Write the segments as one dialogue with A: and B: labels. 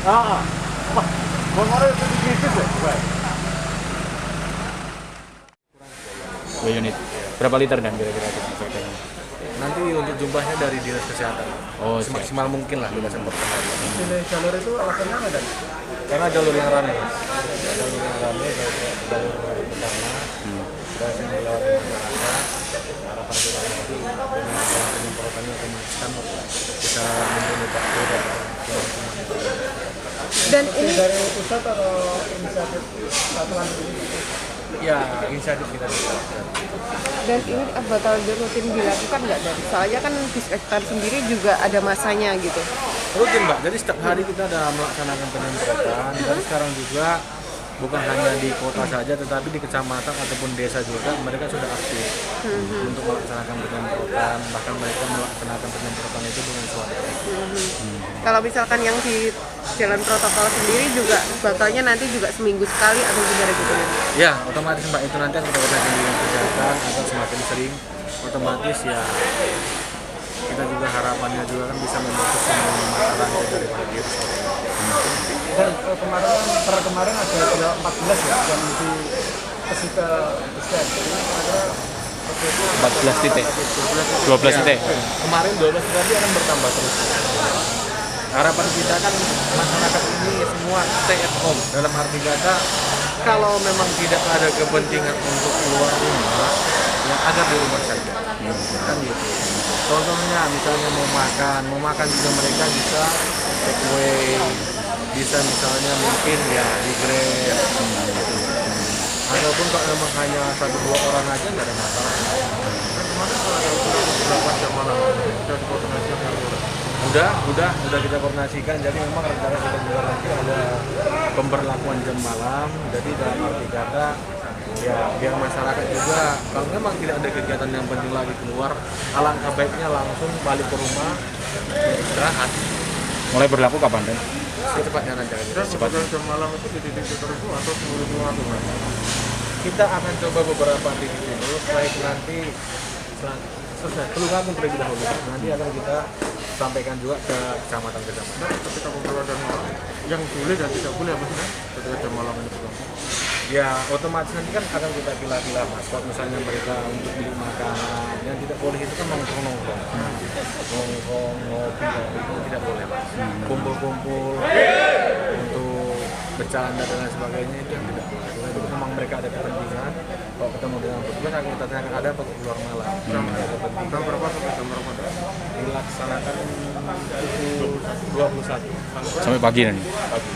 A: Ah, wah, kemarin itu dikit ya, Pak.
B: 2 unit. Berapa liter dan kira-kira disedotnya?
C: Nanti untuk jumlahnya dari dinas kesehatan.
B: Oh, siap.
C: Semaksimal mungkin lah kita semprotkan.
A: Pilih jalur itu alasannya apa dan?
C: Karena jalur yang ramai, jalur yang ramai jalur utama, dan yang melewati masyarakat. Harapan kita nanti dengan penyemprotannya otomatis kan bisa membunuh bakteri
D: Dan ini
A: Dari pusat atau inisiatif satuan ini?
C: ya inisiatif kita.
D: bakal rutin dilakukan nggak dari? Soalnya kan disinfektan sendiri juga ada masanya gitu.
C: Rutin Mbak, jadi setiap hari kita ada melaksanakan penyemprotan dan sekarang juga bukan hanya di kota saja tetapi di kecamatan ataupun desa juga mereka sudah aktif untuk melaksanakan penyemprotan, bahkan mereka melaksanakan penyemprotan itu dengan suara.
D: Kalau misalkan yang di jalan protokol sendiri juga bakalnya nanti juga seminggu sekali atau gimana gitu ya?
C: Ya, otomatis Mbak itu nanti akan kita koordinasi dengan kesehatan agar semakin sering otomatis ya kita juga harapannya juga kan bisa memutus semua mata rantai dari virus corona.
A: Dan kemarin per kemarin ada 14 ya yang di ke pusat. Kira-kira
B: 14 titik. 12 titik.
C: Kemarin 12 nanti akan bertambah terus. Harapan kita kan masyarakat ini semua stay at home. Dalam arti kata, kalau memang tidak ada kepentingan untuk keluar rumah, ya agar di rumah saja. Kan gitu. Contohnya misalnya mau makan juga mereka bisa take away, bisa misalnya mungkin ya di Grab. Ataupun kalau memang hanya 1-2 orang aja nggak ada masalah. Kan kemarin kalau ada beberapa jam malam sudah dikoordinasikan udah kita koordinasikan. Jadi memang rencana kita juga nanti ada pemberlakuan jam malam. Jadi dalam arti kata ya biar masyarakat juga kalau memang tidak ada kegiatan yang penting lagi keluar, alangkah baiknya langsung balik ke rumah istirahat.
B: Mulai berlaku kapan dan?
C: Secepatnya nanti.
B: Secepatnya.
A: jam malam itu di titik tertentu atau seluruh rumah tuh Mas?
C: Kita akan coba beberapa titik dulu, setelah itu nanti selesai Tulungagung terlebih dahulu. Nanti akan kita sampaikan juga ke kecamatan-kecamatan.
A: Ketika pemberlakuan yang boleh dan tidak boleh apa sih? Ketika jam malam itu.
C: Ya otomatis nanti kan akan kita pilah-pilah Mas. Kalau misalnya mereka untuk beli makanan yang tidak boleh itu kan nongkrong-nongkrong, ngopi itu tidak boleh Mas. Kumpul-kumpul untuk bercanda dan lain sebagainya itu yang tidak boleh. Karena itu memang mereka ada kepentingan. Kalau ketemu dengan petugas akan kita tanyakan ada apa keluar malam. Ada kepentingan.
A: Jam berapa sampai jam berapa?
C: Dilaksanakan pukul 21
B: Sampai pagi nanti.
C: pagi.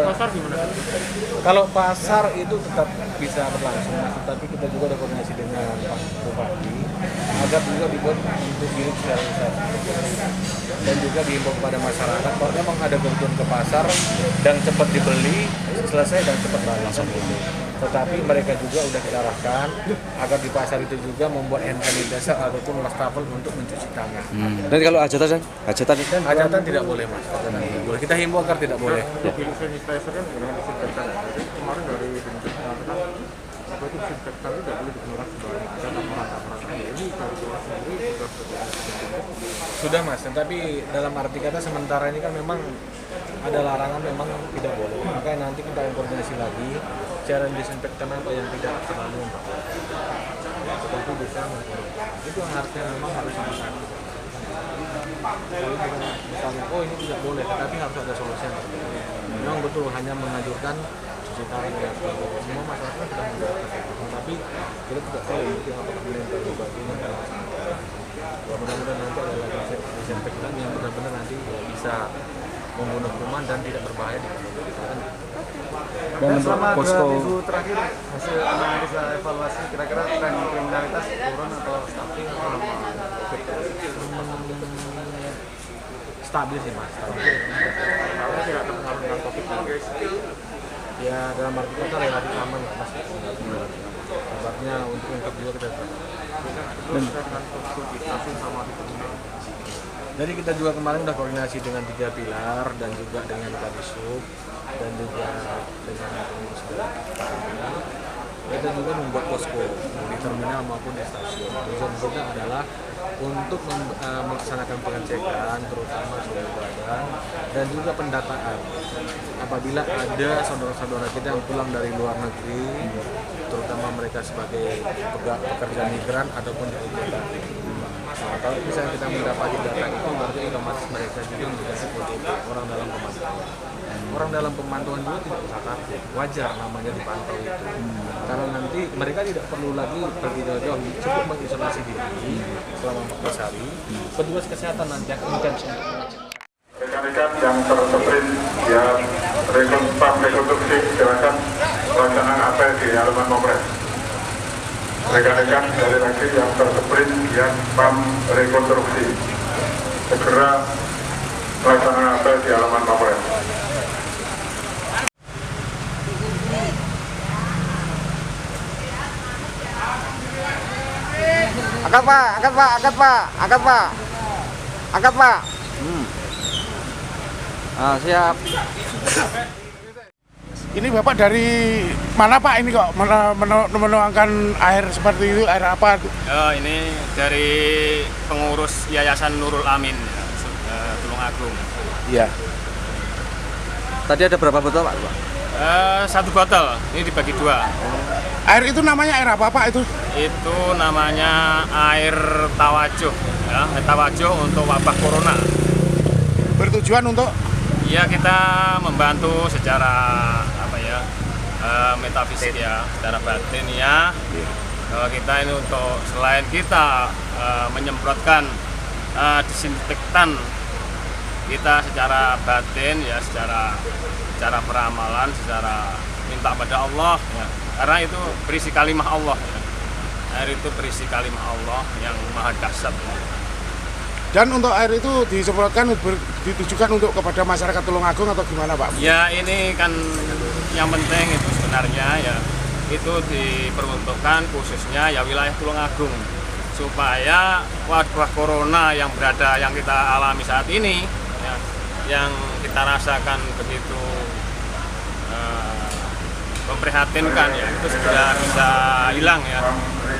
A: Pasar gimana?
C: Kalau pasar itu tetap bisa berlangsung, tetapi kita juga ada koordinasi dengan Pak Bupati agar juga dibuat untuk diri sosialisasi dan juga diimbau kepada masyarakat kalau memang ada kebutuhan ke pasar dan cepat dibeli, selesai dan cepat balik. Tetapi mereka juga sudah kita arahkan agar di pasar itu juga membuat hand sanitizer ataupun wastafel untuk mencuci tangan.
E: Dan kalau hajatan itu
C: Hajatan tidak boleh Mas. Hajatan tidak boleh. Kita himbau agar tidak boleh.
A: Pilih sanitizer kan dengan disinfektan. Jadi kemarin dari disinfektan apa itu disinfektan itu tidak boleh digunakan sebagai dan aparat-aparat. Ini dari kita sendiri
C: Sudah Mas, tapi dalam arti kata sementara ini kan memang ada larangan memang tidak boleh. Makanya nanti kita akan koordinasi lagi cara disinfektan apa yang tidak terlalu seperti bisa itu yang harusnya memang harus dilakukan. Misalnya, oh ini tidak boleh, tapi harus ada solusinya. Memang betul hanya menganjurkan cuci tangan dan sebagainya. Semua masyarakat sudah menggunakan, tapi kita tidak tahu mungkin apakah pemerintah juga ini. Mudah-mudahan nanti ada lagi disinfektan yang benar-benar nanti bisa membunuh kuman dan tidak berbahaya di komunitas.
B: Dan untuk
A: selama 2
B: posko
A: minggu terakhir hasil analisa evaluasi kira-kira tren kriminalitas turun atau stabil atau
C: Stabil sih Mas.
A: karena tidak terpengaruh dengan COVID
C: Ya dalam arti kata relatif aman Mas. Sebabnya untuk ungkap juga kita jadi kita juga kemarin udah koordinasi dengan 3 pilar dan juga dengan Kadisub dan juga dengan pengurus kita juga membuat posko di terminal maupun di stasiun. Tujuan kita adalah untuk melaksanakan pengecekan, terutama suhu badan dan juga pendataan. Apabila ada saudara-saudara kita yang pulang dari luar negeri, terutama mereka sebagai pekerja migran ataupun dari kita. Nah, kalau misalnya kita mendapati data itu, berarti otomatis mereka juga menjadi seperti orang dalam pemantauan. Orang dalam pemantauan juga tidak usah takut, wajar namanya dipantau itu. Karena nanti mereka tidak perlu lagi pergi jauh-jauh, cukup mengisolasi diri selama 14 hari. Petugas kesehatan nanti akan intens untuk mengecek.
F: Rekan-rekan yang tersebut yang rekonstruksi silakan pelaksanaan apel di halaman Polres. Rekan-rekan dari lagi yang tersebut yang pam rekonstruksi segera pelaksanaan apel di halaman Polres.
E: Angkat pak. Siap.
G: Ini Bapak dari mana Pak? Ini kok menuangkan air seperti itu, air apa?
B: Ini dari pengurus Yayasan Nurul Amin, Tulungagung.
E: Iya. Tadi ada berapa botol Pak?
B: 1 botol, ini dibagi 2.
G: Air itu namanya air apa Pak itu?
B: Itu namanya air tawajuh, ya, air tawajuh untuk wabah corona.
G: Bertujuan untuk?
B: Ya, kita membantu secara metafisik ya, secara batin ya. Kita ini untuk selain kita menyemprotkan disinfektan, kita secara batin ya, secara peramalan, secara minta pada Allah ya. Karena itu berisi kalimah Allah ya. Air itu berisi kalimah Allah yang maha dahsyat ya.
G: Dan untuk air itu disemprotkan ditujukan untuk kepada masyarakat Tulungagung atau gimana Pak?
B: Ya, ini kan yang penting itu sebenarnya ya, itu diperuntukkan khususnya ya wilayah Tulungagung, supaya wabah corona yang kita alami saat ini ya, yang kita rasakan begitu memprihatinkan ya, itu segera bisa hilang ya,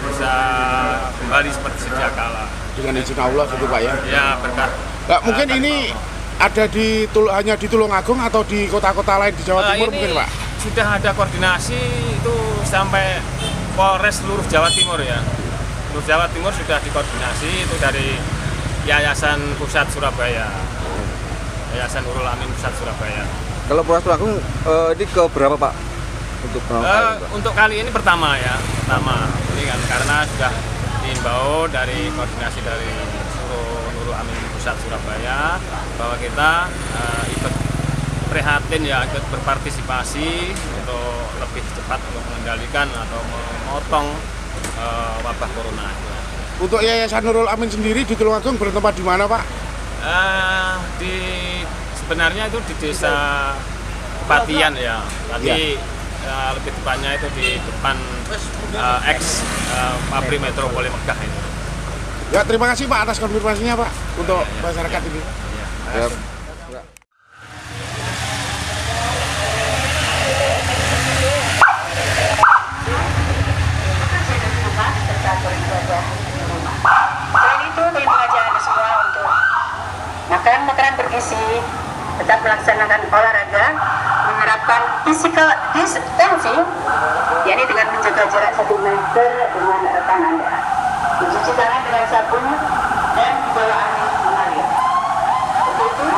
B: bisa kembali seperti sedia kala.
G: Dengan izin Allah gitu Pak ya?
B: Ya, berkah.
G: Nggak, mungkin ini ada hanya di Tulungagung atau di kota-kota lain di Jawa Timur mungkin Pak?
B: Sudah ada koordinasi itu sampai Polres seluruh Jawa Timur ya. Seluruh Jawa Timur sudah dikoordinasi itu dari Yayasan Pusat Surabaya. Yayasan Nurul Amin Pusat Surabaya.
E: Kalau Polres Tulungagung ini ke berapa Pak?
B: Untuk kali ini pertama ya, pertama. Ini kan karena sudah diimbau dari koordinasi dari Nurul Amin Pusat Surabaya bahwa kita ikut prihatin ya, ikut berpartisipasi untuk lebih cepat untuk mengendalikan atau memotong wabah corona.
G: Untuk Yayasan Nurul Amin sendiri di Tulungagung bertempat di mana Pak?
B: Sebenarnya itu di desa Kepatian ya, tapi lebih tepatnya itu di depan ex pabrik Metropole Megah ini.
G: Ya, terima kasih Pak atas konfirmasinya Pak untuk masyarakat ini.
E: Ya.
H: Selain itu, kami mengajak Anda semua untuk makan makanan bergizi, tetap melaksanakan olahraga, menerapkan physical distancing, yakni dengan menjaga jarak 1 meter dengan rekan Anda, mencuci tangan dengan sabun dan dibawa angin mengalir. Untuk itu,